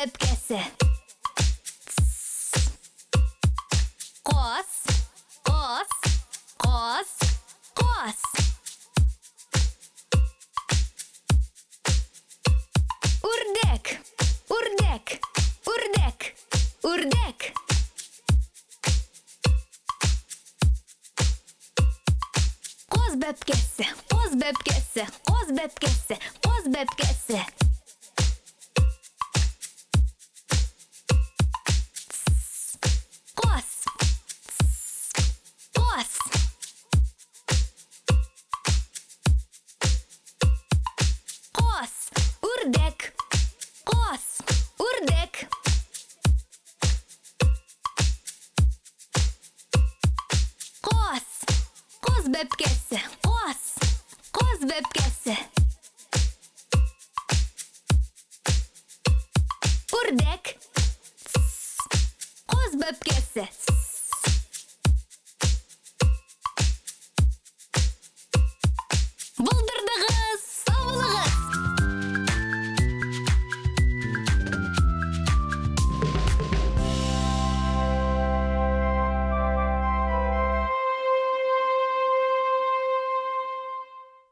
бәпкесі. Қос, қос, қос, қос. Үрдек, үрдек, үрдек, үрдек. Қос бәпкесі, қос бәпкесі, қос бәпкесі, қос бәпкесі. Қос, қос. Қос, үрдек, қос, үрдек. Қос, қос бәпкесі, қос, қос бәпкесі. Үрдек, қос бәпкесі.